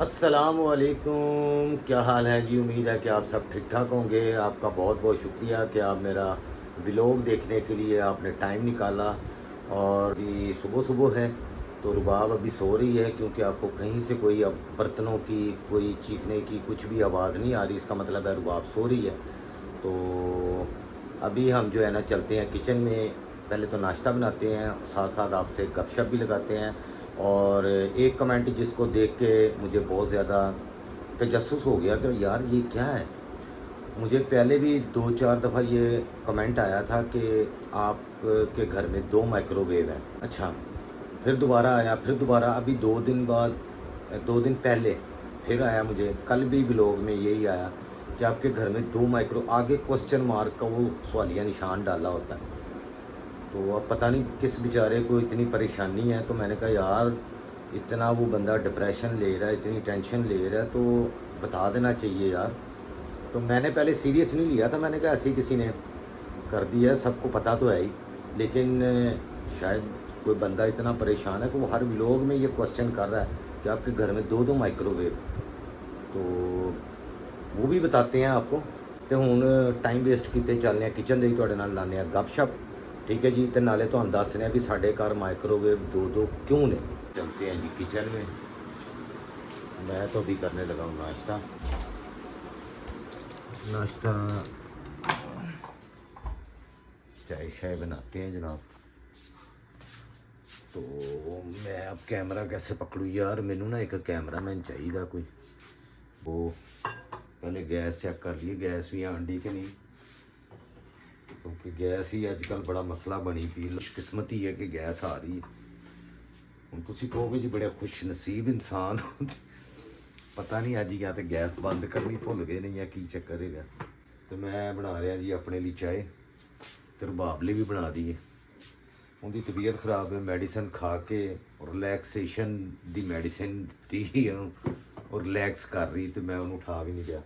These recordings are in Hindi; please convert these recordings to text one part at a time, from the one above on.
अस्सलामुअलैकुम, क्या हाल है जी। उम्मीद है कि आप सब ठीक ठाक होंगे। आपका बहुत बहुत शुक्रिया कि आप मेरा व्लॉग देखने के लिए आपने टाइम निकाला। और अभी सुबह सुबह है तो रुबाब अभी सो रही है, क्योंकि आपको कहीं से कोई अब बर्तनों की, कोई चीखने की कुछ भी आवाज़ नहीं आ रही। इसका मतलब है रुबाब सो रही है। तो अभी हम जो है ना चलते हैं किचन में। पहले तो नाश्ता बनाते हैं, साथ साथ आपसे गपशप भी लगाते हैं। और एक कमेंट जिसको देख के मुझे बहुत ज़्यादा तजस्सुस हो गया कि यार ये क्या है। मुझे पहले भी दो चार दफ़ा ये कमेंट आया था कि आप के घर में दो माइक्रोवेव हैं। अच्छा, फिर दोबारा आया, फिर दोबारा अभी 2 दिन बाद, 2 दिन पहले फिर आया। मुझे कल भी ब्लॉग में यही आया कि आपके घर में दो माइक्रो, आगे क्वेश्चन मार्क का वो सवालिया निशान डाला होता है। तो अब पता नहीं किस बेचारे को इतनी परेशानी है। तो मैंने कहा यार, इतना वो बंदा डिप्रेशन ले रहा है, इतनी टेंशन ले रहा है, तो बता देना चाहिए यार। तो मैंने पहले सीरियस नहीं लिया था, मैंने कहा ऐसे ही किसी ने कर दिया, सबको पता तो है ही। लेकिन शायद कोई बंदा इतना परेशान है कि वो हर व्लॉग में ये क्वेश्चन कर रहा है कि आपके घर में दो दो माइक्रोवेव। तो वो भी बताते हैं आपको। तो हुण टाइम वेस्ट किते चलने किचन दे तुहाडे नाल लाने गपशप। ठीक है जी। तो नाले तो दस रहे भी साढ़े घर माइक्रोवेव दो दो क्यों ने। चलते हैं जी किचन में। मैं तो अभी करने लगा हूँ नाश्ता। नाश्ता चाय शाय बनाते हैं जनाब। तो मैं अब कैमरा कैसे पकड़ूँ यार। मैनू ना एक कैमरा मैन चाहिए कोई। वो पहले गैस चेक कर लिए, गैस भी आंडी कि नहीं, क्योंकि गैस ही अजकल बड़ा मसला बनी पी। खुशकिस्मती है कि गैस आ रही है। हम तुम कहोगे जी बड़े खुश नसीब इंसान हो। पता नहीं अज या तो गैस बंद करनी भुल गए नहीं या की चक्कर है। तो मैं बना रहा जी अपने लिए चाय, तो रुबाब लिए भी बना दी है। उनकी तबीयत खराब है, मेडिसिन खा के रिलैक्सेशन दी मेडिसिन दी और रिलैक्स कर रही। तो मैं उन्हें उठा भी नहीं गया।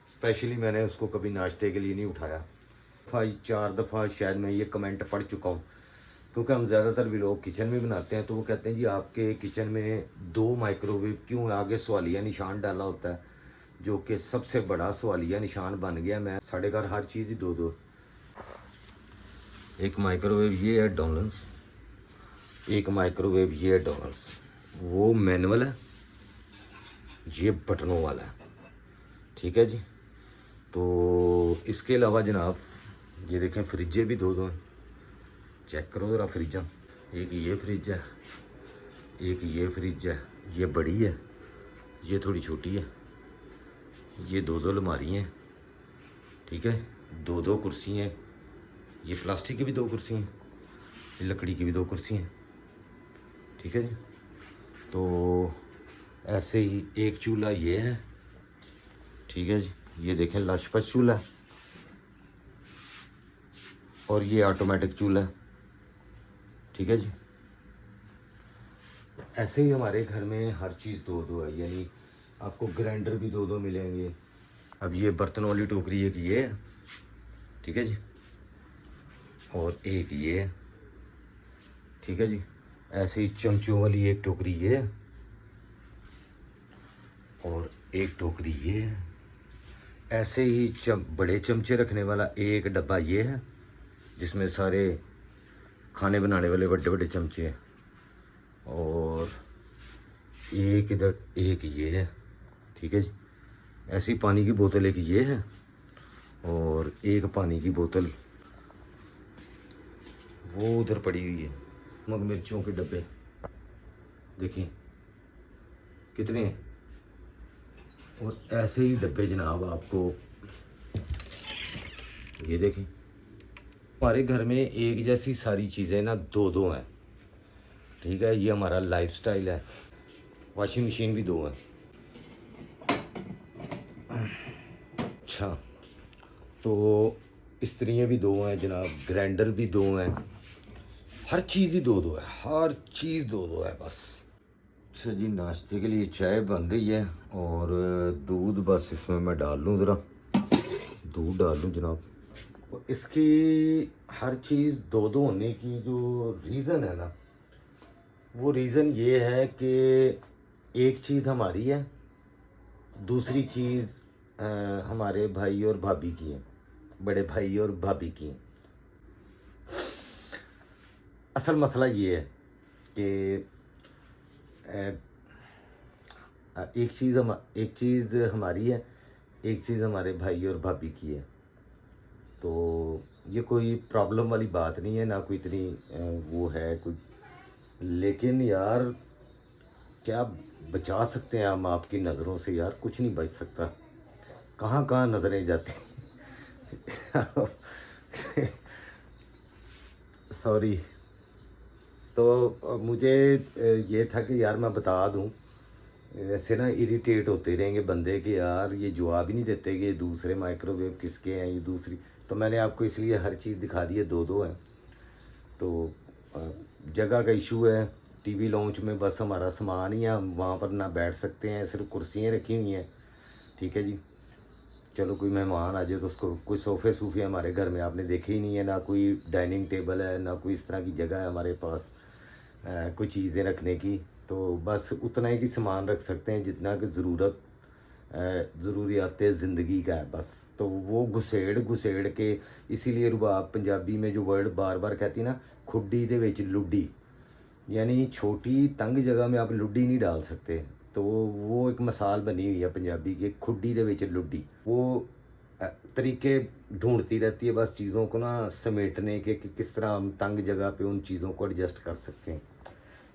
स्पेशली मैंने उसको कभी नाश्ते के लिए नहीं उठाया। 4 दफ़ा शायद मैं ये कमेंट पढ़ चुका हूँ, क्योंकि हम ज़्यादातर भी लोग किचन में बनाते हैं। तो वो कहते हैं जी आपके किचन में दो माइक्रोवेव क्यों। आगे सवालिया निशान डाला होता है, जो कि सबसे बड़ा सवालिया निशान बन गया। मैं साढ़े घर हर चीज़ ही दो दो। एक माइक्रोवेव ये है डोनल्स, एक माइक्रोवेव ये है डोनल्स। वो मैनुअल है, ये बटनों वाला है। ठीक है जी। तो इसके अलावा जनाब ये देखें फ्रिजें भी दो दो हैं। चेक करो ज़रा फ्रिजा। एक ये फ्रिज है, एक ये फ्रिज है। ये बड़ी है, ये थोड़ी छोटी है। ये दो दो अलमारी हैं। ठीक है, दो दो कुर्सी हैं। ये प्लास्टिक की भी दो कुर्सी हैं, ये लकड़ी की भी दो कुर्सी हैं। ठीक है जी। तो ऐसे ही एक चूल्हा ये है। ठीक है जी। ये देखें लशपश चूल्हा है, और ये ऑटोमेटिक चूल्हा है। ठीक है जी। ऐसे ही हमारे घर में हर चीज़ दो दो है, यानी आपको ग्राइंडर भी दो दो मिलेंगे। अब ये बर्तन वाली टोकरी एक ये है। ठीक है जी। और एक ये है। ठीक है जी। ऐसे ही चमचों वाली एक टोकरी ये है, और एक टोकरी ये है। ऐसे ही बड़े चमचे रखने वाला एक डब्बा ये है, जिसमें सारे खाने बनाने वाले बड़े बड़े चमचे हैं। और एक इधर एक ये है। ठीक है जी। ऐसी पानी की बोतल एक ये है, और एक पानी की बोतल वो उधर पड़ी हुई है। नमक मिर्चों के डब्बे देखिए कितने हैं। और ऐसे ही डब्बे जनाब आपको ये देखें। हमारे घर में एक जैसी सारी चीज़ें ना दो दो हैं। ठीक है, ये हमारा लाइफस्टाइल है। वॉशिंग मशीन भी दो है। अच्छा, तो इस्त्रियाँ भी दो हैं जनाब, ग्राइंडर भी दो हैं। हर चीज़ ही दो दो है, हर चीज़ दो दो है बस। अच्छा जी, नाश्ते के लिए चाय बन रही है, और दूध बस इसमें मैं डाल लूँ ज़रा। दूध डाल लूँ जनाब। तो इसकी हर चीज़ दो दो होने की जो रीज़न है ना, वो रीज़न ये है कि एक चीज़ हमारी है, दूसरी चीज़ हमारे भाई और भाभी की है, बड़े भाई और भाभी की है। असल मसला ये है कि एक चीज़ हमारी है, एक चीज़ हमारे भाई और भाभी की है। तो ये कोई प्रॉब्लम वाली बात नहीं है, ना कोई इतनी वो है कोई। लेकिन यार क्या बचा सकते हैं हम आपकी नज़रों से? यार कुछ नहीं बच सकता, कहाँ कहाँ नज़रें जाती हैं। सॉरी। तो मुझे ये था कि यार मैं बता दूं, ऐसे ना इरिटेट होते रहेंगे बंदे कि यार ये जवाब ही नहीं देते कि ये दूसरे माइक्रोवेव किसके हैं, ये दूसरी। तो मैंने आपको इसलिए हर चीज़ दिखा दी है, दो दो हैं। तो अ, जगह का इशू है। टीवी लॉन्च में बस हमारा सामान ही है, हम वहाँ पर ना बैठ सकते हैं, सिर्फ कुर्सियाँ रखी हुई हैं। ठीक है जी। चलो कोई मेहमान आ जाए तो उसको, कोई सोफ़े सूफ़े हमारे घर में आपने देखे ही नहीं है, ना कोई डाइनिंग टेबल है, ना कोई इस तरह की जगह है हमारे पास कोई चीज़ें रखने की। तो बस उतना ही की सामान रख सकते हैं जितना कि ज़रूरत ज़रूरियात ज़िंदगी का है बस। तो वो घुसेड़ घुसेड़ के, इसीलिए रुबाब पंजाबी में जो वर्ड बार बार कहती है ना, खुड्डी दे विच लुड्डी, यानी छोटी तंग जगह में आप लुड्डी नहीं डाल सकते। तो वो एक मिसाल बनी हुई है पंजाबी की, खुड्डी दे विच लुड्डी। वो तरीके ढूंढती रहती है बस चीज़ों को ना समेटने के, कि किस तरह हम तंग जगह पे उन चीज़ों को एडजस्ट कर सकते हैं।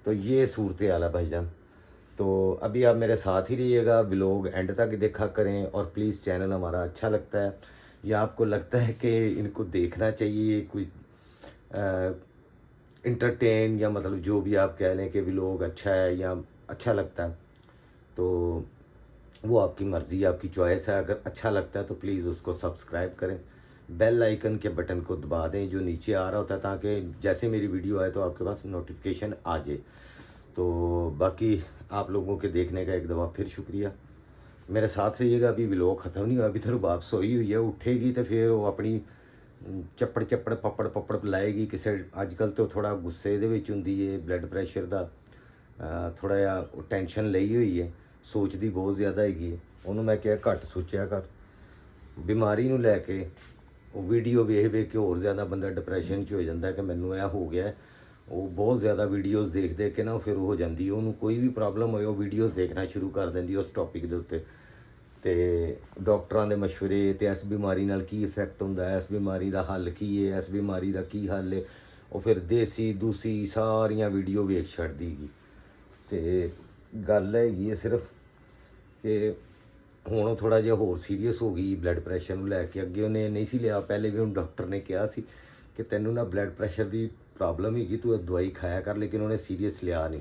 तो ये सूरत हाल है भाईजान। तो अभी आप मेरे साथ ही रहिएगा, व्लॉग एंड तक देखा करें, और प्लीज़ चैनल हमारा अच्छा लगता है या आपको लगता है कि इनको देखना चाहिए, कोई इंटरटेन या मतलब जो भी आप कह लें कि व्लॉग अच्छा है या अच्छा लगता है, तो वो आपकी मर्ज़ी, आपकी चॉइस है। अगर अच्छा लगता है तो प्लीज़ उसको सब्सक्राइब करें, बेल आइकन के बटन को दबा दें जो नीचे आ रहा होता है, ताकि जैसे मेरी वीडियो आए तो आपके पास नोटिफिकेशन आ जाए। तो बाकी आप लोगों के देखने का एक दफ़ा फिर शुक्रिया। मेरे साथ रहिएगा, अभी व्लॉग ख़त्म नहीं हुआ, अभी तो रुबाब सोई हुई है, उठेगी तो फिर वो अपनी ਚੱਪੜ ਚੱਪੜ ਪੱਪੜ ਪੱਪੜ ਲਾਏਗੀ ਕਿਸੇ। ਅੱਜ ਕੱਲ੍ਹ तो थोड़ा गुस्से ਦੇ ਵਿੱਚ ਹੁੰਦੀ ਹੈ, ਬਲੱਡ ਪ੍ਰੈਸ਼ਰ ਦਾ ਥੋੜ੍ਹਾ ਜਿਹਾ ਟੈਨਸ਼ਨ ਲਈ ਹੋਈ ਹੈ, ਸੋਚਦੀ ਬਹੁਤ ਜ਼ਿਆਦਾ ਹੈਗੀ ਹੈ। ਉਹਨੂੰ ਮੈਂ ਕਿਹਾ ਘੱਟ ਸੋਚਿਆ ਕਰ, ਬਿਮਾਰੀ ਨੂੰ ਲੈ ਕੇ ਉਹ ਵੀਡੀਓ ਵੇਖ ਵੇਖ ਕੇ ਹੋਰ ਜ਼ਿਆਦਾ ਬੰਦਾ ਡਿਪਰੈਸ਼ਨ 'ਚ ਹੋ ਜਾਂਦਾ ਕਿ ਮੈਨੂੰ ਇਹ ਹੋ ਗਿਆ। ਉਹ ਬਹੁਤ ਜ਼ਿਆਦਾ ਵੀਡੀਓਜ਼ ਦੇਖ ਦੇਖ ਕੇ ਨਾ ਫਿਰ ਹੋ ਜਾਂਦੀ, ਉਹਨੂੰ ਕੋਈ ਵੀ ਪ੍ਰੋਬਲਮ ਹੋਏ ਉਹ ਵੀਡੀਓਜ਼ ਦੇਖਣਾ ਸ਼ੁਰੂ ਕਰ ਦਿੰਦੀ ਉਸ ਟੌਪਿਕ ਦੇ ਉੱਤੇ। ਤੇ ਡਾਕਟਰਾਂ ਦੇ ਮਸ਼ਵਰੇ ਤੇ ਇਸ ਬਿਮਾਰੀ ਨਾਲ ਕੀ ਇਫੈਕਟ ਹੁੰਦਾ ਹੈ, ਇਸ ਬਿਮਾਰੀ ਦਾ ਹੱਲ ਕੀ ਹੈ, ਇਸ ਬਿਮਾਰੀ ਦਾ ਕੀ ਹੱਲ ਹੈ, ਉਹ ਫਿਰ ਦੇਸੀ ਦੂਸੀ ਸਾਰੀਆਂ ਵੀਡੀਓ ਵੇਖ ਛੱਡਦੀ ਹੈਗੀ। ਤੇ ਗੱਲ ਹੈਗੀ ਹੈ ਸਿਰਫ ਕਿ ਹੁਣ ਉਹ ਥੋੜ੍ਹਾ ਜਿਹਾ ਹੋਰ ਸੀਰੀਅਸ ਹੋ ਗਈ ਬਲੱਡ ਪ੍ਰੈਸ਼ਰ ਨੂੰ ਲੈ ਕੇ। ਅੱਗੇ ਉਹਨੇ ਨਹੀਂ ਸੀ ਲਿਆ, ਪਹਿਲੇ ਵੀ ਹੁਣ ਡਾਕਟਰ ਨੇ ਕਿਹਾ ਸੀ ਕਿ ਤੈਨੂੰ ਨਾ ਬਲੱਡ ਪ੍ਰੈਸ਼ਰ ਦੀ ਪ੍ਰੋਬਲਮ ਹੈਗੀ, ਤੂੰ ਦਵਾਈ ਖਾਇਆ ਕਰ, ਲੇਕਿਨ ਉਹਨੇ ਸੀਰੀਅਸ ਲਿਆ ਨਹੀਂ।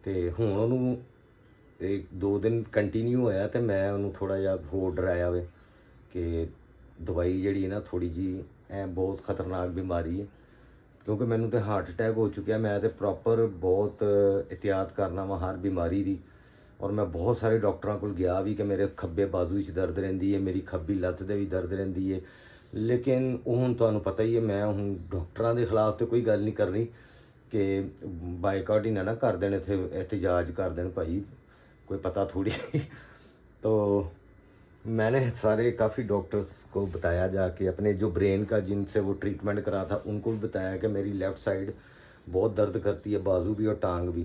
ਤੇ ਹੁਣ ਉਹਨੂੰ एक दो दिन कंटिन्यू होया तो मैं उन्होंने थोड़ा जिहा होर डराया वे कि दवाई जिहड़ी है ना थोड़ी जी बहुत खतरनाक बीमारी है, क्योंकि मैनू तो हार्ट अटैक हो चुका। मैं तो प्रॉपर बहुत एहतियात करना वा हर बीमारी की, और मैं बहुत सारे डॉक्टरों को गया भी कि मेरे खब्बे बाजू च दर्द रहिंदी है, मेरी खब्बी लत्त ते भी दर्द रहिंदी है। लेकिन हुण तुहानूं पता ही है, मैं हुण डॉक्टरां दे खिलाफ तो कोई गल नहीं करनी कि बायकाट ही ना कर देण, इत्थे एहतजाज कर देण भाई, कोई पता थोड़ी। तो मैंने सारे काफ़ी डॉक्टर्स को बताया जाके, अपने जो ब्रेन का जिनसे वो ट्रीटमेंट करा था उनको भी बताया कि मेरी लेफ़्ट साइड बहुत दर्द करती है, बाजू भी और टांग भी।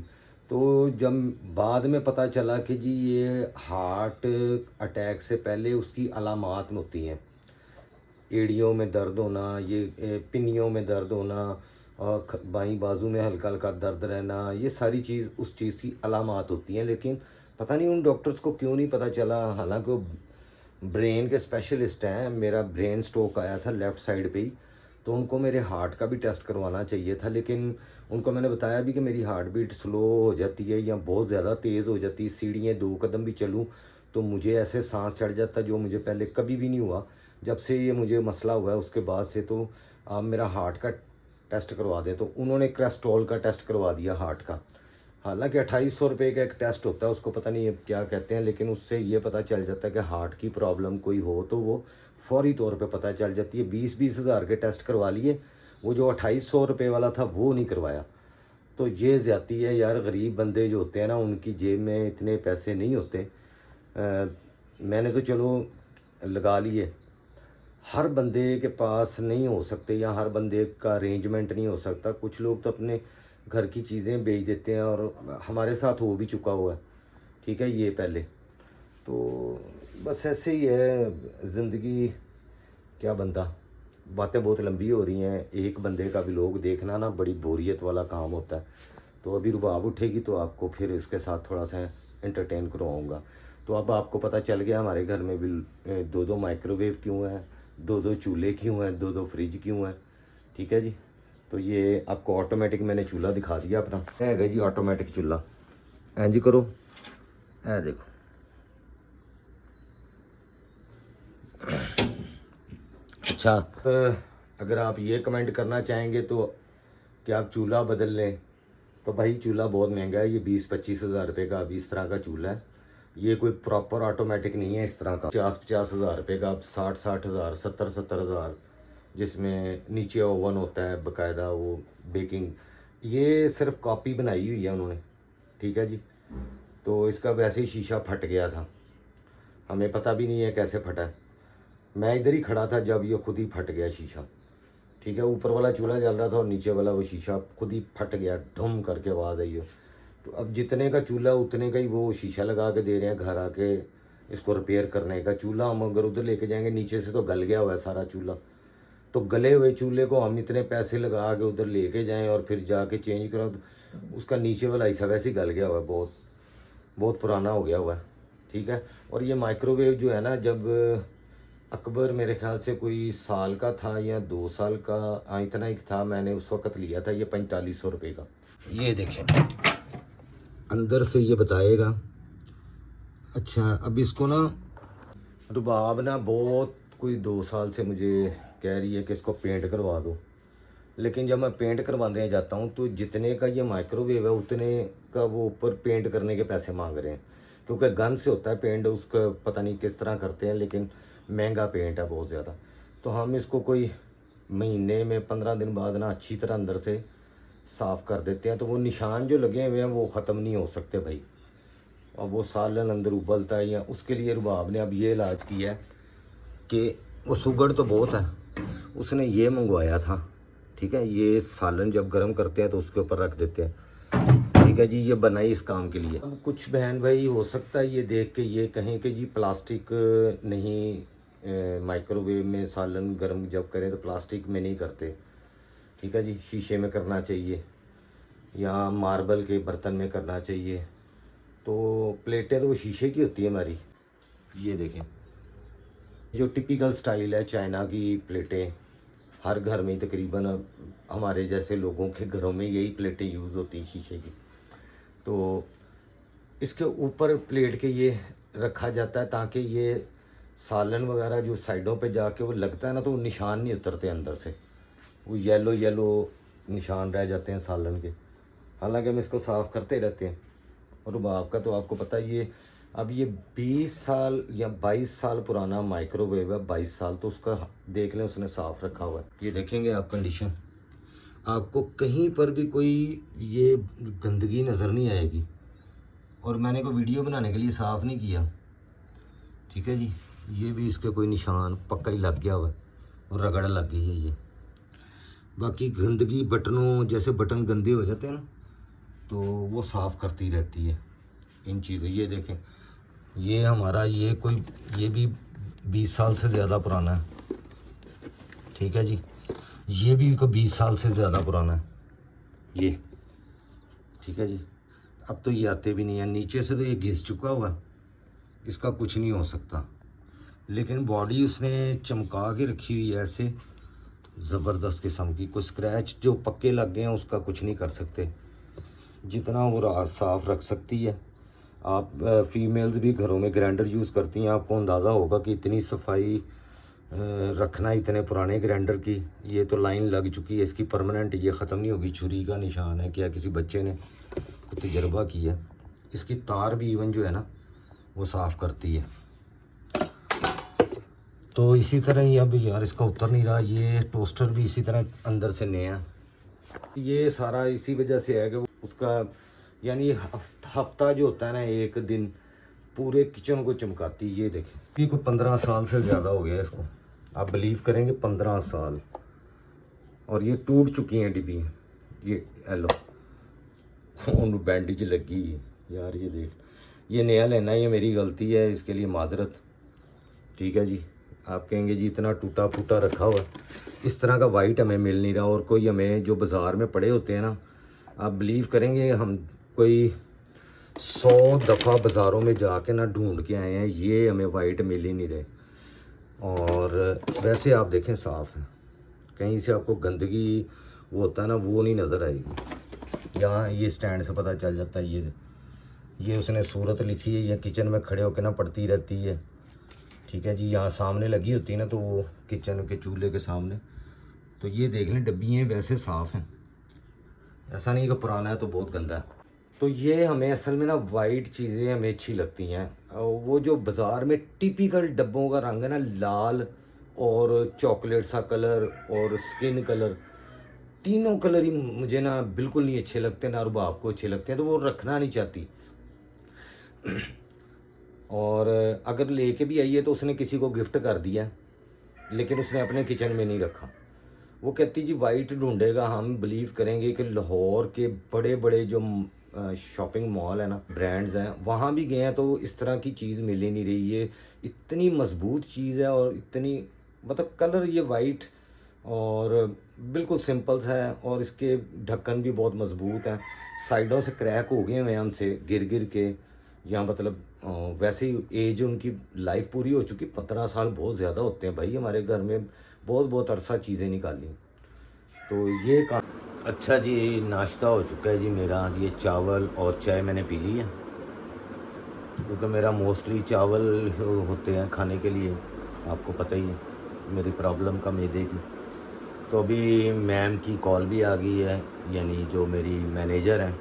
तो जब बाद में पता चला कि जी ये हार्ट अटैक से पहले उसकी अलामात होती हैं, एड़ियों में दर्द होना, ये पिन्नियों में दर्द होना, और बाईं बाजू में हल्का हल्का दर्द रहना, ये सारी चीज़ उस चीज़ की अलामात होती हैं। लेकिन पता नहीं उन डॉक्टर्स को क्यों नहीं पता चला, हालांकि वो ब्रेन के स्पेशलिस्ट हैं। मेरा ब्रेन स्ट्रोक आया था लेफ़्ट साइड पे ही, तो उनको मेरे हार्ट का भी टेस्ट करवाना चाहिए था, लेकिन उनको मैंने बताया भी कि मेरी हार्ट बीट स्लो हो जाती है या बहुत ज़्यादा तेज़ हो जाती है, सीढ़ियाँ 2 कदम भी चलूँ तो मुझे ऐसे सांस चढ़ जाता, जो मुझे पहले कभी भी नहीं हुआ। जब से ये मुझे मसला हुआ है उसके बाद से तो आप मेरा हार्ट का टेस्ट करवा दें। तो उन्होंने कोलेस्ट्रॉल का टेस्ट करवा दिया हार्ट का, हालांकि 2800 रुपये का एक टेस्ट होता है, उसको पता नहीं है क्या कहते हैं, लेकिन उससे ये पता चल जाता है कि हार्ट की प्रॉब्लम कोई हो तो वो फौरी तौर पे पता चल जाती है। 20-20 हज़ार के टेस्ट करवा लिए, वो जो 2800 रुपये वाला था वो नहीं करवाया। तो ये ज़्यादती है यार। गरीब बंदे जो होते हैं ना, उनकी जेब में इतने पैसे नहीं होते। मैंने तो चलो लगा लिए, हर बंदे के पास नहीं हो सकते या हर बंदे का अरेंजमेंट नहीं हो सकता। कुछ लोग तो अपने घर की चीज़ें बेच देते हैं, और हमारे साथ हो भी चुका हुआ है, ठीक है, ये पहले। तो बस ऐसे ही है ज़िंदगी, क्या बंदा, बातें बहुत लंबी हो रही हैं। एक बंदे का भी लोग देखना ना बड़ी बोरियत वाला काम होता है। तो अभी रुबाब उठेगी तो आपको फिर इसके साथ थोड़ा सा एंटरटेन करवाऊँगा। तो अब आपको पता चल गया हमारे घर में भी 2-2 माइक्रोवेव क्यों हैं, 2-2 चूल्हे क्यों हैं, 2-2 फ्रिज क्यों हैं, ठीक है जी। तो ये आपको ऑटोमेटिक मैंने चूल्हा दिखा दिया अपना, है जी ऑटोमेटिक चूल्हा। इंज करो, है देखो, अच्छा। अगर आप ये कमेंट करना चाहेंगे तो कि आप चूल्हा बदल लें, तो भाई चूल्हा बहुत महंगा है। ये 20-25 हज़ार रुपये का अब इस तरह का चूल्हा है। ये कोई प्रॉपर ऑटोमेटिक नहीं है इस तरह का। 50-50 हज़ार रुपये का, अब 60-60 हज़ार, 70-70 हज़ार, जिसमें नीचे ओवन होता है बाकायदा, वो बेकिंग। ये सिर्फ कॉपी बनाई हुई है उन्होंने, ठीक है जी। तो इसका वैसे ही शीशा फट गया था, हमें पता भी नहीं है कैसे फटा है। मैं इधर ही खड़ा था जब ये खुद ही फट गया शीशा, ठीक है। ऊपर वाला चूल्हा जल रहा था और नीचे वाला वो शीशा खुद ही फट गया, ढुम करके आवाज़ आई हो। तो अब जितने का चूल्हा उतने का ही वो शीशा लगा के दे रहे हैं घर आके इसको रिपेयर करने का। चूल्हा हम अगर उधर लेके जाएंगे, नीचे से तो गल गया हुआ है सारा चूल्हा। तो गले हुए चूल्हे को हम इतने पैसे लगा के उधर लेके जाएं और फिर जाके चेंज करो, तो उसका नीचे वाला हिस्सा वैसे ही गल गया हुआ है, बहुत बहुत पुराना हो गया हुआ है, ठीक है। और ये माइक्रोवेव जो है ना, जब अकबर मेरे ख्याल से कोई साल का था या 2 साल का, इतना ही था, मैंने उस वक़्त लिया था। ये 4500 रुपये का। ये देखें अंदर से ये बताएगा। अच्छा, अब इसको ना रुबाब ना बहुत कोई 2 साल से मुझे कह रही है कि इसको पेंट करवा दो, लेकिन जब मैं पेंट करवाने जाता हूँ तो जितने का ये माइक्रोवेव है उतने का वो ऊपर पेंट करने के पैसे मांग रहे हैं, क्योंकि गन से होता है पेंट, उसका पता नहीं किस तरह करते हैं, लेकिन महंगा पेंट है बहुत ज़्यादा। तो हम इसको कोई महीने में 15 दिन बाद ना अच्छी तरह अंदर से साफ़ कर देते हैं। तो वो निशान जो लगे हुए हैं वो ख़त्म नहीं हो सकते भाई, और वो सालन अंदर उबलता है। या उसके लिए रुबाब ने अब ये इलाज किया है कि वो शुगर तो बहुत है, उसने ये मंगवाया था, ठीक है। ये सालन जब गर्म करते हैं तो उसके ऊपर रख देते हैं, ठीक है जी। ये बनाई इस काम के लिए। अब कुछ बहन भाई हो सकता है ये देख के ये कहें कि जी प्लास्टिक नहीं, माइक्रोवेव में सालन गर्म जब करें तो प्लास्टिक में नहीं करते, ठीक है जी, शीशे में करना चाहिए या मार्बल के बर्तन में करना चाहिए। तो प्लेटें तो वो शीशे की होती है हमारी। ये देखें, जो टिपिकल स्टाइल है चाइना की प्लेटें, हर घर में तकरीबन हमारे जैसे लोगों के घरों में यही प्लेटें यूज़ होती हैं शीशे की। तो इसके ऊपर प्लेट के ये रखा जाता है ताकि ये सालन वगैरह जो साइडों पे जाके वो लगता है ना, तो वो निशान नहीं उतरते अंदर से, वो येलो येलो निशान रह जाते हैं सालन के। हालांकि हम इसको साफ़ करते रहते हैं। और रुबाब का तो आपको पता है, ये अब ये 20 साल या 22 साल पुराना माइक्रोवेव है, 22 साल। तो उसका देख लें, उसने साफ़ रखा हुआ है। ये देखेंगे आप कंडीशन, आपको कहीं पर भी कोई ये गंदगी नज़र नहीं आएगी। और मैंने कोई वीडियो बनाने के लिए साफ़ नहीं किया, ठीक है जी। ये भी इसके कोई निशान पक्का ही लग गया हुआ है और रगड़ लग गई है ये। बाकी गंदगी बटनों, जैसे बटन गंदे हो जाते हैं ना, तो वो साफ़ करती रहती है इन चीज़ें। ये देखें, ये हमारा ये भी 20 साल से ज़्यादा पुराना है, ठीक है जी। ये भी को 20 साल से ज़्यादा पुराना है ये, ठीक है जी। अब तो ये आते भी नहीं है, नीचे से तो ये घिस चुका हुआ, इसका कुछ नहीं हो सकता। लेकिन बॉडी उसने चमका के रखी हुई है ऐसे ज़बरदस्त किस्म की। कोई स्क्रैच जो पक्के लग गए हैं उसका कुछ नहीं कर सकते, जितना वो साफ़ रख सकती है। आप फीमेल्स भी घरों में ग्राइंडर यूज़ करती हैं, आपको अंदाज़ा होगा कि इतनी सफाई रखना इतने पुराने ग्राइंडर की। ये तो लाइन लग चुकी है इसकी परमानेंट, ये ख़त्म नहीं होगी। छुरी का निशान है, क्या किसी बच्चे ने कुछ तजर्बा किया। इसकी तार भी इवन जो है ना वो साफ़ करती है। तो इसी तरह ही अब यार इसका उतर नहीं रहा। ये टोस्टर भी इसी तरह अंदर से नया, ये सारा इसी वजह से है कि उसका यानी हफ्ता जो होता है ना, एक दिन पूरे किचन को चमकाती। ये देखें, ये को 15 साल से ज़्यादा हो गया इसको, आप बिलीव करेंगे 15 साल। और ये टूट चुकी हैं डिब्बी, ये एलो उन बैंडेज लगी यार। ये देख, ये नया लेना, ये मेरी गलती है, इसके लिए माजरत। ठीक है जी। आप कहेंगे जी इतना टूटा फूटा रखा हुआ, इस तरह का वाइट हमें मिल नहीं रहा। और कोई हमें जो बाज़ार में पड़े होते हैं ना, आप बिलीव करेंगे हम कोई 100 दफ़ा बाज़ारों में जाके ना ढूंढ के आए हैं, ये हमें वाइट मिल ही नहीं रहे। और वैसे आप देखें साफ़ है, कहीं से आपको गंदगी वो होता है ना, वो नहीं नज़र आएगी। यहाँ ये स्टैंड से पता चल जाता है। ये उसने सूरत लिखी है, ये किचन में खड़े होकर ना पड़ती रहती है। ठीक है जी। यहाँ सामने लगी होती है ना, तो वो किचन के चूल्हे के सामने। तो ये देख लें, डब्बियाँ वैसे साफ़ हैं, ऐसा नहीं कि पुराना है तो बहुत गंदा है। तो ये हमें असल में ना वाइट चीज़ें हमें अच्छी लगती हैं। वो जो बाज़ार में टिपिकल डब्बों का रंग है ना, लाल और चॉकलेट सा कलर और स्किन कलर, तीनों कलर ही मुझे ना बिल्कुल नहीं अच्छे लगते ना, रुबाब को अच्छे लगते हैं, तो वो रखना नहीं चाहती। और अगर लेके भी आई है तो उसने किसी को गिफ्ट कर दिया, लेकिन उसने अपने किचन में नहीं रखा। वो कहती जी वाइट ढूंढेगा। हम बिलीव करेंगे कि लाहौर के बड़े बड़े जो शॉपिंग मॉल है ना, ब्रांड्स हैं, वहाँ भी गए हैं तो इस तरह की चीज़ मिल ही नहीं रही। ये इतनी मजबूत चीज़ है और इतनी मतलब कलर ये वाइट और बिल्कुल सिंपल सा है। और इसके ढक्कन भी बहुत मजबूत हैं, साइडों से क्रैक हो गए हुए हैं हमसे गिर गिर के, या मतलब वैसे ही एज उनकी लाइफ पूरी हो चुकी। 15 साल बहुत ज़्यादा होते हैं भाई, हमारे घर में बहुत अरसा चीज़ें निकाली। तो ये काम अच्छा जी। नाश्ता हो चुका है जी मेरा। ये चावल और चाय मैंने पी ली है, क्योंकि मेरा मोस्टली चावल होते हैं खाने के लिए, आपको पता ही है मेरी प्रॉब्लम का मैदे की। तो अभी मैम की कॉल भी आ गई है, यानी जो मेरी मैनेजर हैं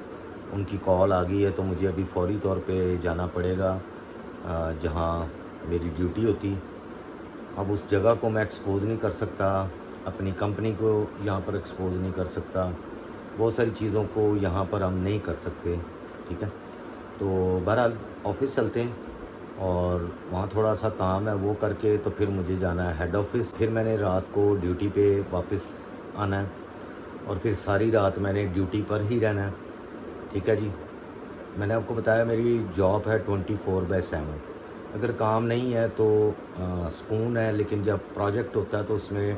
उनकी कॉल आ गई है, तो मुझे अभी फ़ौरी तौर पे जाना पड़ेगा जहाँ मेरी ड्यूटी होती। अब उस जगह को मैं एक्सपोज़ नहीं कर सकता, अपनी कंपनी को यहाँ पर एक्सपोज़ नहीं कर सकता, बहुत सारी चीज़ों को यहाँ पर हम नहीं कर सकते। ठीक है। तो बहरहाल ऑफ़िस चलते हैं और वहाँ थोड़ा सा काम है, वो करके तो फिर मुझे जाना है हेड ऑफ़िस। फिर मैंने रात को ड्यूटी पे वापस आना है और फिर सारी रात मैंने ड्यूटी पर ही रहना है। ठीक है जी। मैंने आपको बताया मेरी जॉब है 24/7। अगर काम नहीं है तो सुकून है, लेकिन जब प्रोजेक्ट होता है तो उसमें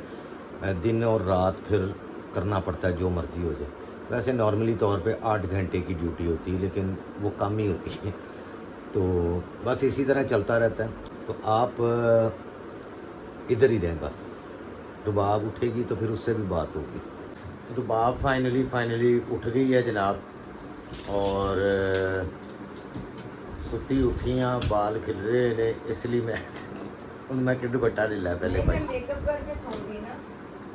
दिन और रात फिर करना पड़ता है, जो मर्ज़ी हो जाए। वैसे नॉर्मली तौर पे 8 घंटे की ड्यूटी होती है, लेकिन वो कम ही होती है। तो बस इसी तरह चलता रहता है। तो आप इधर ही रहें बस। रुबाब उठेगी तो फिर उससे भी बात होगी। रुबाब फाइनली उठ गई है जनाब, और सुती उठियाँ बाल खिल रहे ने, इसलिए मैं कि दुपट्टा ले ला पहले भाई। मेकअप करके सोंगी ना?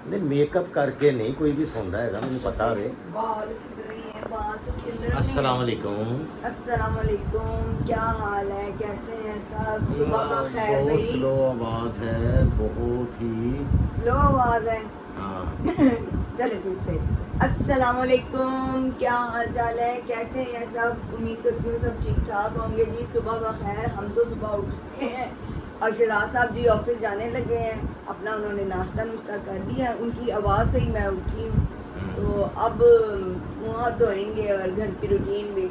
नहीं मेकअप करके नहीं कोई भी सौंदा है, मैंने पता है। बाल खिल रही हैं, बाल तो खिल रहे हैं। अस्सलाम वालेकुम। अस्सलाम वालेकुम, क्या हाल है, कैसे हैं सब? सुबह का खैर बहुत भाई। स्लो आवाज़ है, बहुत ही स्लो आवाज़ है। हाँ। चलो फिर से। अस्सलाम वालेकुम, क्या हाल चाल है, कैसे हैं सब? उम्मीद करती हूँ सब ठीक ठाक होंगे जी। सुबह का खैर, हम तो सुबह उठे हैं और शिराज साहब जी ऑफिस जाने लगे हैं। अपना उन्होंने नाश्ता नुश्ता कर लिया, उनकी आवाज़ से ही मैं उठी हूँ। तो अब मुँह हाथ धोएंगे और घर की रूटीन भी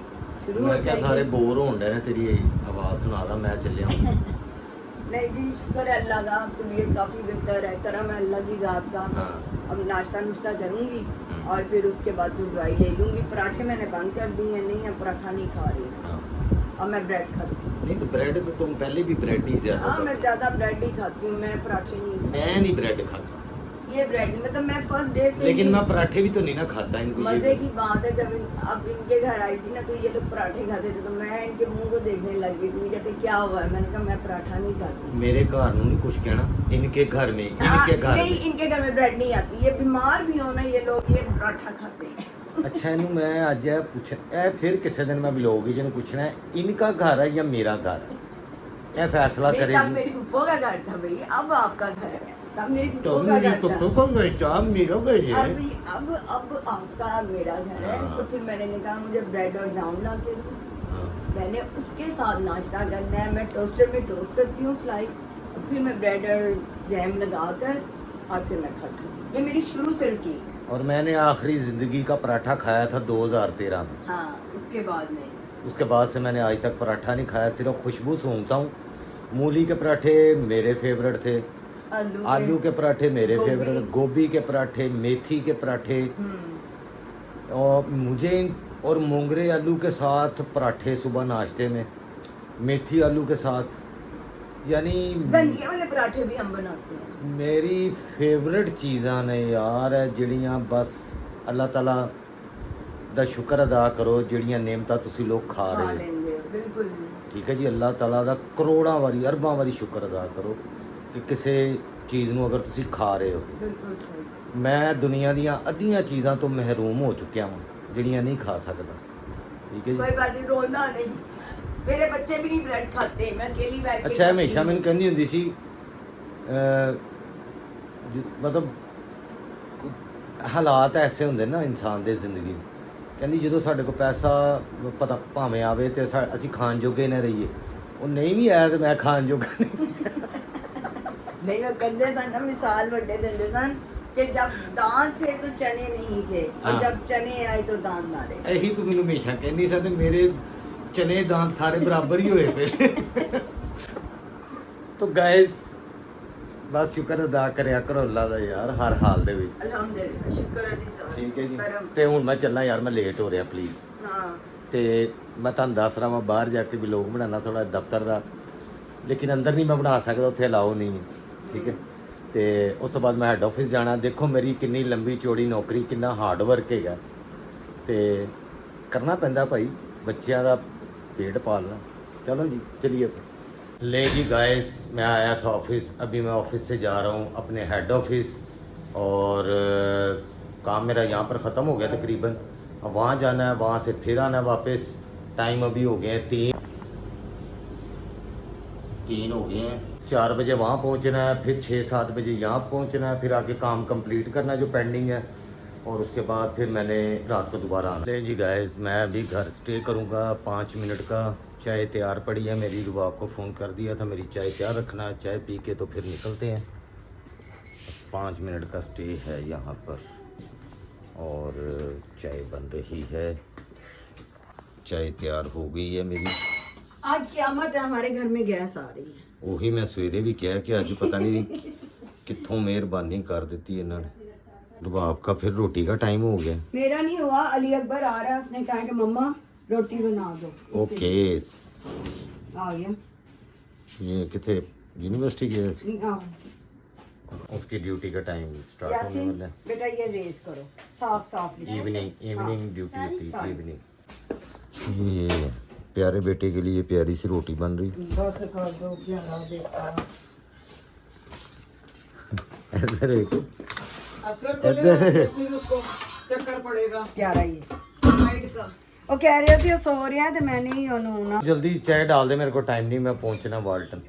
शुरू हो जाएगी। सारे बोर होने डे ने, तेरी आवाज़ सुना दा, मैं चलिया। नहीं जी, शुक्र है अल्लाह का, तबीयत काफ़ी बेहतर है, करम है अल्लाह की ज़ात का। बस अब नाश्ता नुश्ता करूँगी और फिर उसके बाद फिर दवाई ले लूँगी। पराठे मैंने बंद कर दिए हैं, नहीं है पराठा नहीं खा रही। अब मैं ब्रेड खाती हूँ। नहीं तो ब्रेड तो तुम पहले भी ब्रेड ही ज़्यादा। हाँ मैं ज़्यादा ब्रेड ही खाती हूँ, मैं पराठे नहीं खाती। मैं नहीं ब्रेड खाता। ये ब्रेड मतलब मैं फर्स्ट डे से, लेकिन मैं पराठे भी तो नहीं ना खाता। इनको मज़े की बात है, जब अब इनके घर आई थी ना तो ये लोग पराठे खाते थे, तो मैं इनके मुंह को देखने लग गई थी। कहते क्या हुआ है? मैंने कहा मैं पराठा नहीं खाती। मेरे घर नहीं कुछ कहना, इनके घर में, इनके घर नहीं, इनके घर में ब्रेड नहीं आती। ये बीमार भी हो ना ये लोग, ये पराठा खाते हैं। अच्छा इनू मैं अज पूछ फिर किसी दिन मैं ब्लॉग ही पूछना है, इनका घर है या मेरा घर है, यह फैसला करेगी। मेरी पुप्पो का घर था भाई, अब आपका घर है। तब मेरी तो फुप्पो का मेरी घर था। पप्पू को बेचा मेरा गए अभी अब आपका मेरा घर है, तो फिर मैंने कहा मुझे ब्रेड और जाम ला के दो। मैंने उसके साथ नाश्ता करना है, मैं टोस्टर में टोस्ट करती हूँ स्लाइस, फिर मैं ब्रेड और जैम लगा कर और फिर मैं खाती हूँ। ये मेरी शुरू से रूटीन है। और मैंने आखिरी ज़िंदगी का पराठा खाया था 2013 में। हाँ, उसके बाद में उसके बाद से मैंने आज तक पराठा नहीं खाया, सिर्फ खुशबू सूंघता हूँ। मूली के पराठे मेरे फेवरेट थे, आलू के पराठे मेरे गोभी। फेवरेट, गोभी के पराठे, मेथी के पराठे, और मुझे और मोंगरे आलू के साथ पराठे सुबह नाश्ते में, मेथी आलू के साथ, यानी धनिया वाले पराठे भी हम बनाते हैं। मेरी फेवरेट चीज़ां ने यार ਜਿਹੜੀਆਂ बस अल्लाह ताला ਦਾ शुक्र अदा करो ਜਿਹੜੀਆਂ नेमतां ਤੁਸੀਂ लोग खा खा रहे हो। लेंगे बिल्कुल। ठीक है जी, अल्लाह ताला ਦਾ ਕਰੋੜਾਂ ਵਾਰੀ ਅਰਬਾਂ ਵਾਰੀ ਸ਼ੁਕਰ ਅਦਾ ਕਰੋ ਕਿ ਕਿਸੇ ਚੀਜ਼ ਨੂੰ ਅਗਰ ਤੁਸੀਂ ਖਾ ਰਹੇ ਹੋ। बिल्कुल सही। ਮੈਂ ਦੁਨੀਆ ਦੀਆਂ ਅੱਧੀਆਂ ਚੀਜ਼ਾਂ ਤੋਂ ਮਹਿਰੂਮ ਹੋ ਚੁੱਕਿਆ ਹਾਂ ਜਿਹੜੀਆਂ ਨਹੀਂ ਖਾ ਸਕਦਾ। ठीक है जी। कोई बात नहीं, रोना नहीं, मेरे बच्चे भी नहीं ब्रेड खाते, मैं अकेली बैठ के ਅੱਛਾ, खाती ਹਮੇਸ਼ਾ हूँ। ਮੈਨੂੰ ਕਹਿੰਦੀ ਹੁੰਦੀ ਸੀ ਮਤਲਬ ਹਾਲਾਤ ਐਸੇ ਹੁੰਦੇ ਨਾ ਇਨਸਾਨ ਦੇ ਜ਼ਿੰਦਗੀ ਨੂੰ, ਕਹਿੰਦੀ ਜਦੋਂ ਸਾਡੇ ਕੋਲ ਪੈਸਾ ਪਤਾ ਭਾਵੇਂ ਆਵੇ ਤੇ ਅਸੀਂ ਖਾਣ ਜੋਗੇ ਨਾ ਰਹੀਏ, ਉਹ ਨਹੀਂ ਵੀ ਆਇਆ ਤੇ ਮੈਂ ਖਾਣ ਜੋਗਾ ਨਹੀਂ। नहीं वो कहते सन ना, मिसाल बड़े देते सन कि जब दांत थे तो चने नहीं थे, और हाँ। जब चने आए तो दांत ना रहे। ਇਹੀ ਤੂੰ ਮੈਨੂੰ ਹਮੇਸ਼ਾ ਕਹਿੰਦੀ ਸੀ ਤੇ ਮੇਰੇ ਚਨੇ ਦਾंत ਸਾਰੇ ਬਰਾਬਰ ਹੀ ਹੋਏ ਪਏ। तो गाइस बस शुक्र अदा ਕਰਿਆ ਕਰੋ ਅੱਲਾ ਦਾ ਯਾਰ ਹਰ ਹਾਲ ਦੇ ਵਿੱਚ। अल्हम्दुलिल्लाह, शुक्र है जी साहब। ਠੀਕ ਹੈ ਜੀ। करम। ਤੇ ਹੁਣ ਮੈਂ ਚੱਲਾਂ ਯਾਰ, ਮੈਂ ਲੇਟ ਹੋ ਰਿਹਾ ਪਲੀਜ਼। हाँ, ਤੇ ਮੈਂ ਤੁਹਾਨੂੰ ਦੱਸ ਰਹਾ ਵਾਂ ਬਾਹਰ ਜਾ ਕੇ ਵਲੋਗ ਬਣਾਉਣਾ ਥੋੜਾ ਦਫ਼ਤਰ ਦਾ, ਲੇਕਿਨ ਅੰਦਰ ਨਹੀਂ ਮੈਂ ਬਣਾ ਸਕਦਾ, ਉੱਥੇ ਅਲਾਓ ਨਹੀਂ ਹੈ। ਠੀਕ ਹੈ। ਤੇ ਉਸ ਤੋਂ ਬਾਅਦ ਮੈਂ ਹੈਡ ਆਫਿਸ ਜਾਣਾ। ਦੇਖੋ ਮੇਰੀ ਕਿੰਨੀ ਲੰਬੀ ਚੌੜੀ ਨੌਕਰੀ, ਕਿੰਨਾ ਹਾਰਡ ਵਰਕ ਹੈਗਾ, ਤੇ ਕਰਨਾ ਪੈਂਦਾ ਭਾਈ, ਬੱਚਿਆਂ ਦਾ पेट पालना। चलो जी चलिए फिर। ले जी गाइस, मैं आया था ऑफिस, अभी मैं ऑफिस से जा रहा हूँ अपने हेड ऑफिस, और काम मेरा यहाँ पर ख़त्म हो गया तकरीबन। अब वहाँ जाना है, वहाँ से फिर आना है वापस। टाइम अभी हो गए हैं 3 हो गए हैं। 4 बजे वहाँ पहुँचना है, फिर 6-7 बजे यहाँ पहुँचना है, फिर आके काम कंप्लीट करना है जो पेंडिंग है, और उसके बाद फिर मैंने रात को दोबारा आना। ले जी गाइस, मैं अभी घर स्टे करूँगा 5 मिनट का। चाय तैयार पड़ी है मेरी, रुबाब को फ़ोन कर दिया था मेरी चाय तैयार रखना है, चाय पी के तो फिर निकलते हैं। बस 5 मिनट का स्टे है यहाँ पर, और चाय बन रही है, चाय तैयार हो गई है मेरी। आज क़यामत है, हमारे घर में गैस आ रही है। वही मैं सवेरे भी कहा कि अज पता नहीं कितों मेहरबानी कर दी इन्होंने। रुबाब का फिर रोटी का टाइम हो गया। मेरा नहीं हुआ, अली अकबर आ रहा है, उसने कहा कि मम्मा रोटी बना दो। ओके, आ गया। ये कितने यूनिवर्सिटी गए थे? हाँ। उसकी ड्यूटी का टाइम स्टार्ट होने यासीन वाला है। बेटा ये रेस करो, साफ साफ लिखो। इवनिंग ड्यूटी होती है, हाँ। इवनिंग। ये प्यारे बेटे के लिए प्यारी सी रोटी बन रही। बस कर दो, प्यारा बेटा। इधर एक असर को ले फिर उसको चक्कर पड़ेगा प्यारा ये नाइट का। वो कह रहे थे सो रहे हैं तो मैंने ही उन्होंने ना जल्दी चाय डाल दे, मेरे को टाइम नहीं, मैं पहुंचना वाल्टन।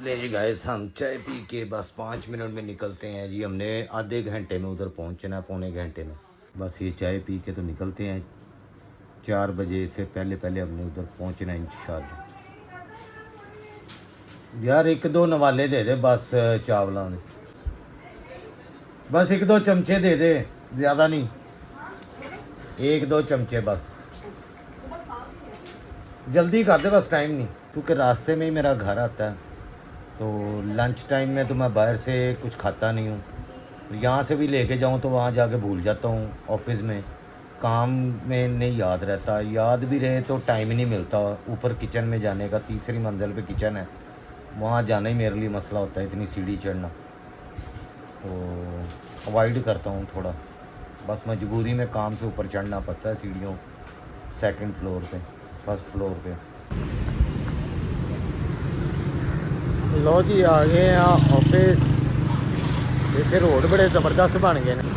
ले जी गाइस, हम चाय पी के बस 5 मिनट में निकलते हैं जी। हमने आधे घंटे में उधर पहुंचना है, पौने घंटे में। बस ये चाय पी के तो निकलते हैं। 4 बजे से पहले पहले हमने उधर पहुंचना है इंशाल्लाह। यार 1-2 नवाले दे दे बस चावलों में, बस 1-2 चमचे दे दे, ज़्यादा नहीं, 1-2 चमचे बस। जल्दी कर दे बस, टाइम नहीं, क्योंकि रास्ते में ही मेरा घर आता है, तो लंच टाइम में तो मैं बाहर से कुछ खाता नहीं हूँ। तो यहाँ से भी लेके जाऊँ तो वहाँ जाके भूल जाता हूँ, ऑफिस में काम में नहीं याद रहता, याद भी रहे तो टाइम ही नहीं मिलता। ऊपर किचन में जाने का, 3री मंजिल पे किचन है, वहाँ जाना ही मेरे लिए मसला होता है, इतनी सीढ़ी चढ़ना, तो अवॉइड करता हूँ थोड़ा। बस मजबूरी में काम से ऊपर चढ़ना पड़ता है सीढ़ियों, 2nd फ्लोर पे, 1st फ्लोर पे। लो जी आ गए हैं ऑफिस। इतने रोड बड़े ज़बरदस्त बन गए हैं।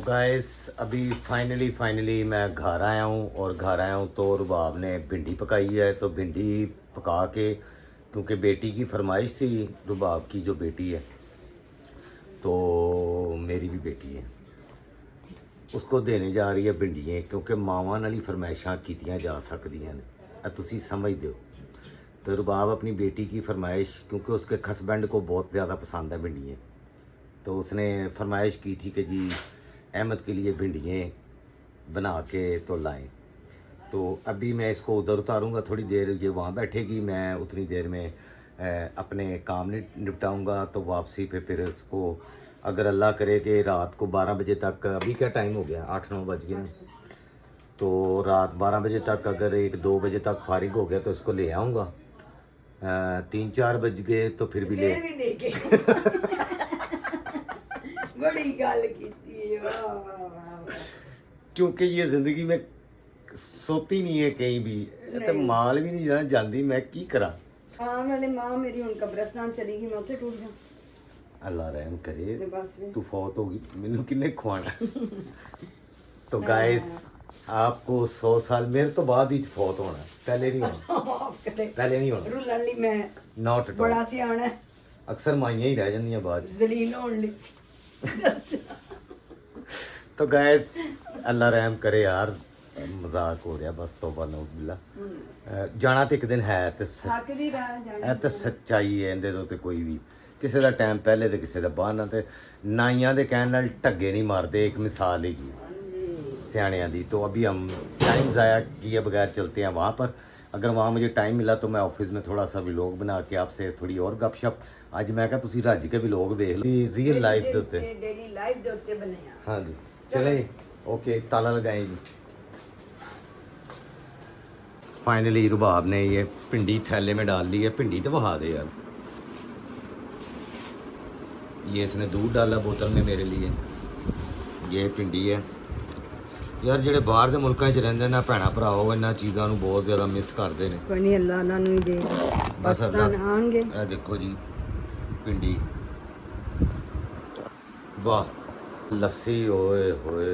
गाइस अभी फाइनली मैं घर आया हूँ, और घर आया हूँ तो रुबाब ने भिंडी पकाई है। तो भिंडी पका के, क्योंकि बेटी की फरमाइश थी, रुबाब की जो बेटी है तो मेरी भी बेटी है, उसको देने जा रही है भिंडियाँ, क्योंकि मावां नाल ही फरमाइशां कीतियां जा सकदियां ने, तुसी समझदे हो। तो रुबाब अपनी बेटी की फरमाइश, क्योंकि उसके हस्बैंड को बहुत ज़्यादा पसंद है भिंडियाँ, तो उसने फरमाइश की थी कि जी अहमद के लिए भिंडियाँ बना के तो लाएं। तो अभी मैं इसको उधर उतारूंगा, थोड़ी देर ये वहाँ बैठेगी, मैं उतनी देर में अपने काम निपटाऊंगा। तो वापसी पे फिर इसको, अगर अल्लाह करे कि रात को 12 बजे तक, अभी क्या टाइम हो गया, 8-9 बज गए, तो रात 12 बजे तक अगर 1-2 बजे तक फारिग हो गया तो इसको ले आऊँगा। 3-4 बज गए तो फिर भी ले बड़ी गल कीती, वाह वाह वाह। क्योंकि ये ज़िंदगी में सोती नहीं है कहीं भी, तो माल भी नहीं जाना जाती, मैं की करा। हाँ मैंने माँ मेरी हुण कब्रिस्तान चली गई, मैं उत्थे टूट जा। अल्लाह रहम करे, ते बस फिर। तू फौत होगी, मैनू किन्ने खुआना। तो गाइस आपको 100 साल मेरे तो बाद ही फौत होना, पहले नहीं होना, माफ करे, पहले नहीं होना। रुलन ली मैं नॉट एट बड़ा ऑल। सियाना है, अक्सर माइयां ही रह जांदियां बाद। जलील होण ली। तो गैस अल्लाह रहम करे यार, मजाक हो रहा बस, तौबा नौजुबिल्ला। जाना तो एक दिन है, तो थक दी रह जानी। ਇਹ ਤਾਂ ਸੱਚਾਈ ਹੈ ਇਹਦੇ ਤੋਂ, ਤੇ ਕੋਈ ਵੀ ਕਿਸੇ ਦਾ ਟਾਈਮ ਪਹਿਲੇ ਤੇ ਕਿਸੇ ਦਾ ਬਾਅਦ ਨਾਲ। ਤੇ ਨਾਈਆਂ ਦੇ ਕਹਿਣ ਨਾਲ ਢੱਗੇ ਨਹੀਂ ਮਾਰਦੇ, ਇੱਕ ਮਿਸਾਲ ਹੈਗੀ सियाणिया दी। तो अभी हम टाइम ज़ाया किए बगैर चलते हैं वहाँ पर। अगर वहाँ मुझे टाइम मिला तो मैं ऑफिस में थोड़ा सा व्लॉग बना के आपसे थोड़ी और गपशप, अज मैं क्या तुसी रज के व्लॉग देख लो रियल लाइफ के उत्ते। डेली लाइफ दे उत्ते बने आ। हाँ जी चले ओके, ताला लगाएं जी। फाइनली रुबाब ने ये भिंडी थैले में डाल ली है। भिंडी तो बहा दे यार, ये इसने दूध डाला बोतल में मेरे लिए। ये भिंडी है यार, ਜਿਹੜੇ ਬਾਹਰ ਦੇ ਮੁਲਕਾਂ 'ਚ ਰਹਿੰਦੇ ਨੇ ਭੈਣਾ ਭਰਾਓ, ਇਹਨਾਂ ਚੀਜ਼ਾਂ ਨੂੰ ਬਹੁਤ ਜ਼ਿਆਦਾ ਮਿਸ ਕਰਦੇ ਨੇ। ਕੋਈ ਨਹੀਂ, ਅੱਲਾ ਉਹਨਾਂ ਨੂੰ ਹੀ ਦੇ ਬਸ ਅੱਲਾ ਆਣਗੇ। ਇਹ ਦੇਖੋ ਜੀ ਪਿੰਡੀ, ਵਾਹ ਲੱਸੀ, ਓਏ ਹੋਏ।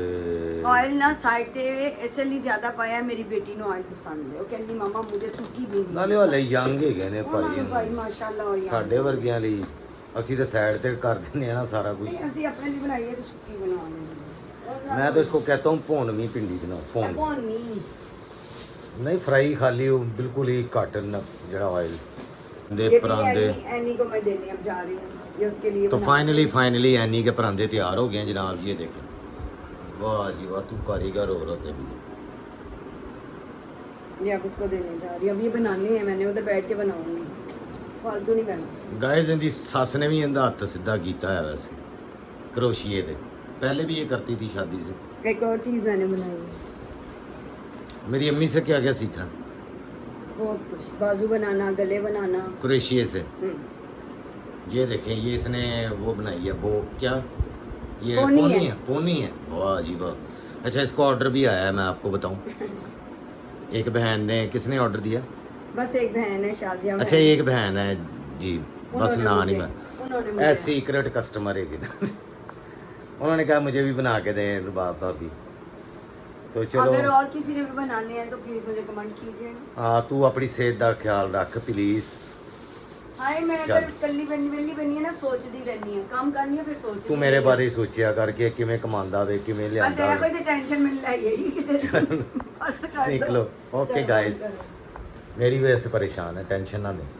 ऑयल ना साइड ते इसलिए ज्यादा पाया, मेरी बेटी ਨੂੰ ऑयल ਪਸੰਦ ਹੈ। ਉਹ ਕਹਿੰਦੀ ਮਾਮਾ ਮੁਝੇ ਸੁੱਕੀ ਵੀ ਨਹੀਂ। ਨਾਲੇ ਵਾਲੇ ਯੰਗ ਹੈਗੇ ਨੇ ਭਾਈ, ਭਾਈ ਮਾਸ਼ਾਅੱਲਾ। ਔਰ ਸਾਡੇ ਵਰਗਿਆਂ ਲਈ ਅਸੀਂ ਤਾਂ ਸਾਈਡ ਤੇ ਕਰ ਦਿੰਦੇ ਆ ਨਾ ਸਾਰਾ ਕੁਝ। ਨਹੀਂ ਅਸੀਂ ਆਪਣੇ ਲਈ ਬਣਾਈਏ ਤੇ ਸੁੱਕੀ ਬਣਾਉਂਦੇ ਹਾਂ। मैं तो इसको कहता हूँ भौनवी भिंडी बनाओ, भौन ਭੋਨੀ नहीं फ्राई, खाली वो बिल्कुल ही घट जड़ा ऑयल दे परांदे। एनी को मैं देने अब जा रही हूँ, ये उसके लिए तो बना- फाइनली एनी के परांदे तैयार हो गए हैं जनाब। ये देखें, वाह जी वाह, तू कारीगर हो रहा भी। ये अब उसको देने जा रही हूँ। अब ये बनाने हैं मैंने, उधर बैठ के बनाऊंगी, फालतू नहीं बना। गाइस इनकी सस ने भी इनका हथ सीधा किया है वैसे क्रोशिए थे, पहले भी ये करती थी शादी से। एक और चीज़ मैंने बनाई है, मेरी अम्मी से क्या क्या सीखा? बहुत कुछ, बाजू बनाना, गले बनाना। क्रोशिए से। हम्म। ये देखें, ये इसने वो बनाई है, वो क्या ये पोनी पोनी है। है, पोनी है। वाह जी वाह। अच्छा इसको ऑर्डर भी आया है, मैं आपको बताऊं। एक बहन ने, किसने ऑर्डर दिया? बस एक बहन है शादिया में। अच्छा एक बहन है जी, बस उन्होंने ना नहीं मुझे- उन्होंने मैं मुझे- सीक्रेट कस्टमर है ना। उन्होंने कहा मुझे भी बना के दें रुबाब भाभी। तो चलो, अगर और किसी ने भी बनाने हैं तो प्लीज मुझे कमेंट कीजिएगा। हाँ तू अपनी सेहत का ख्याल रख प्लीज। हाय मैं चल। अगर कल्ली वेली बनी है ना, सोचती रहनी है, काम करनी है फिर सोचती तू मेरे बारे ही सोचिया करके किवें कमांदा वे, किवें बस लियांदा है, वे। कोई तो टेंशन मिल रही है किसी बस कर दो। निकलो ओके चलो, गाइस, करो। मेरी वजह से परेशान है, टेंशन ना ले।